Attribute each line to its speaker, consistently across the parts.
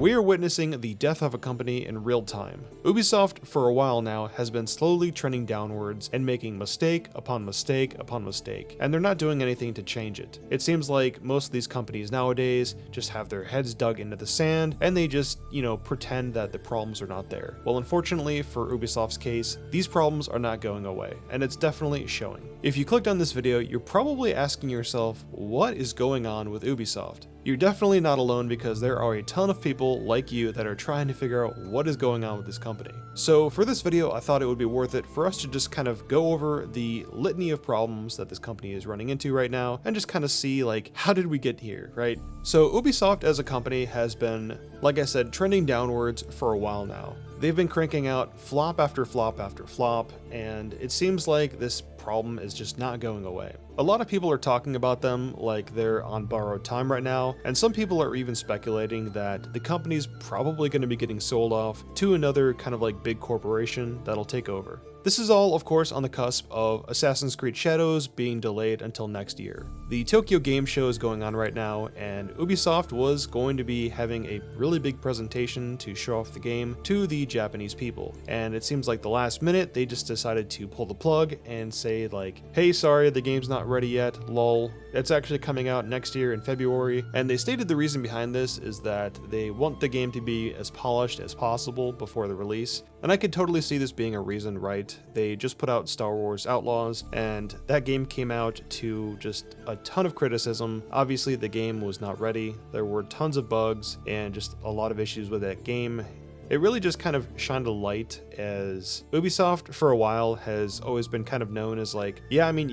Speaker 1: We are witnessing the death of a company in real time. Ubisoft, for a while now, has been slowly trending downwards and making mistake upon mistake upon mistake, and they're not doing anything to change it. It seems like most of these companies nowadays just have their heads dug into the sand, and they just, pretend that the problems are not there. Well, unfortunately for Ubisoft's case, these problems are not going away, and it's definitely showing. If you clicked on this video, you're probably asking yourself, what is going on with Ubisoft? You're definitely not alone, because there are a ton of people like you that are trying to figure out what is going on with this company. So for this video, I thought it would be worth it for us to just kind of go over the litany of problems that this company is running into right now and just kind of see, like, how did we get here, right? So Ubisoft as a company has been, like I said, trending downwards for a while now. They've been cranking out flop after flop after flop, and it seems like this problem is just not going away. A lot of people are talking about them like they're on borrowed time right now, and some people are even speculating that the company's probably going to be getting sold off to another kind of like big corporation that'll take over. This is all, of course, on the cusp of Assassin's Creed Shadows being delayed until next year. The Tokyo Game Show is going on right now, and Ubisoft was going to be having a really big presentation to show off the game to the Japanese people. And it seems like the last minute, they just decided to pull the plug and say like, hey, sorry, the game's not ready yet, lol. It's actually coming out next year in February. And they stated the reason behind this is that they want the game to be as polished as possible before the release. And I could totally see this being a reason, right? They just put out Star Wars Outlaws, and that game came out to just a ton of criticism. Obviously, the game was not ready. There were tons of bugs and just a lot of issues with that game. It really just kind of shined a light, as Ubisoft for a while has always been kind of known as like, yeah, I mean,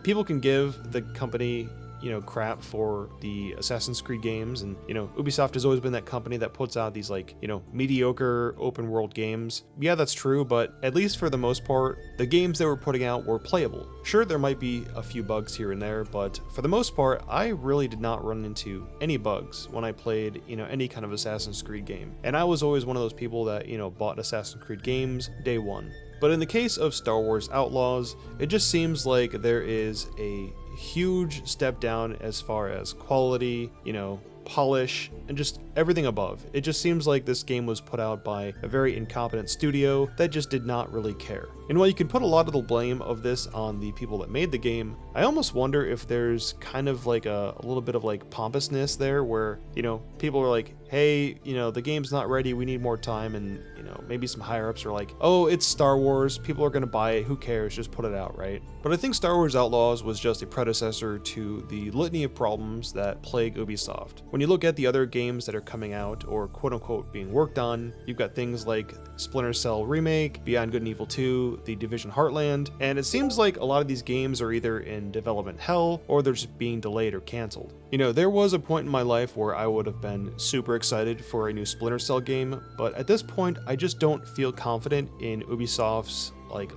Speaker 1: people can give the company crap for the Assassin's Creed games, and Ubisoft has always been that company that puts out these like mediocre open world games. Yeah, that's true, but at least for the most part, the games they were putting out were playable. Sure, there might be a few bugs here and there, but for the most part, I really did not run into any bugs when I played any kind of Assassin's Creed game. And I was always one of those people that bought Assassin's Creed games day one. But in the case of Star Wars Outlaws, it just seems like there is a huge step down as far as quality, polish, and just everything above. It just seems like this game was put out by a very incompetent studio that just did not really care. And while you can put a lot of the blame of this on the people that made the game, I almost wonder if there's kind of like a little bit of like pompousness there where, people are like, hey, the game's not ready, we need more time, and maybe some higher ups are like, oh, it's Star Wars, people are gonna buy it, who cares, just put it out, right? But I think Star Wars Outlaws was just a predecessor to the litany of problems that plague Ubisoft. When you look at the other games that are coming out, or quote-unquote being worked on, you've got things like Splinter Cell Remake, Beyond Good and Evil 2, The Division Heartland, and it seems like a lot of these games are either in development hell, or they're just being delayed or cancelled. There was a point in my life where I would have been super excited for a new Splinter Cell game, but at this point, I just don't feel confident in Ubisoft's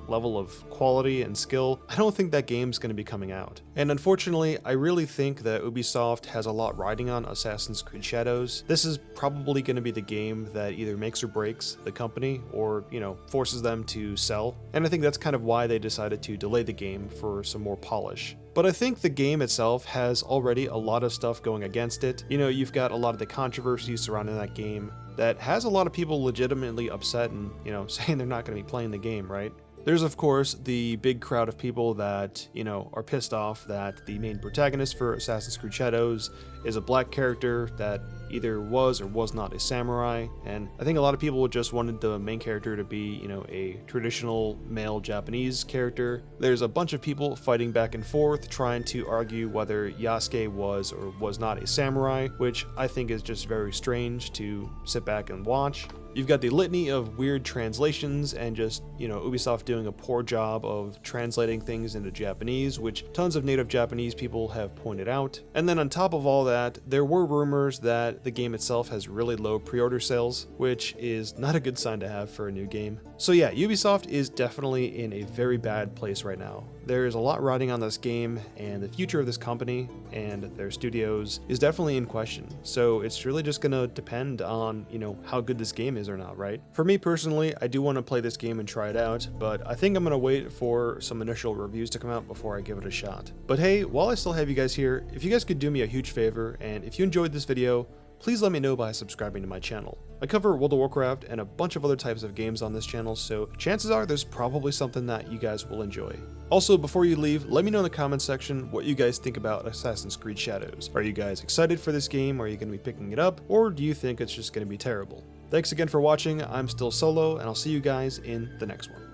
Speaker 1: level of quality and skill. I don't think that game's going to be coming out. And unfortunately, I really think that Ubisoft has a lot riding on Assassin's Creed Shadows. This is probably going to be the game that either makes or breaks the company, or, forces them to sell. And I think that's kind of why they decided to delay the game for some more polish. But I think the game itself has already a lot of stuff going against it. You've got a lot of the controversy surrounding that game that has a lot of people legitimately upset and, saying they're not going to be playing the game, right? There's, of course, the big crowd of people that, are pissed off that the main protagonist for Assassin's Creed Shadows is a black character that either was or was not a samurai, and I think a lot of people just wanted the main character to be, a traditional male Japanese character. There's a bunch of people fighting back and forth, trying to argue whether Yasuke was or was not a samurai, which I think is just very strange to sit back and watch. You've got the litany of weird translations and just, Ubisoft doing a poor job of translating things into Japanese, which tons of native Japanese people have pointed out. And then on top of all that, there were rumors that the game itself has really low pre-order sales, which is not a good sign to have for a new game. So yeah, Ubisoft is definitely in a very bad place right now. There is a lot riding on this game, and the future of this company and their studios is definitely in question. So it's really just gonna depend on, how good this game is or not, right? For me personally, I do want to play this game and try it out, but I think I'm gonna wait for some initial reviews to come out before I give it a shot. But hey, while I still have you guys here, if you guys could do me a huge favor, and if you enjoyed this video, please let me know by subscribing to my channel. I cover World of Warcraft and a bunch of other types of games on this channel, so chances are there's probably something that you guys will enjoy. Also, before you leave, let me know in the comments section what you guys think about Assassin's Creed Shadows. Are you guys excited for this game? Are you going to be picking it up? Or do you think it's just going to be terrible? Thanks again for watching. I'm still Solo, and I'll see you guys in the next one.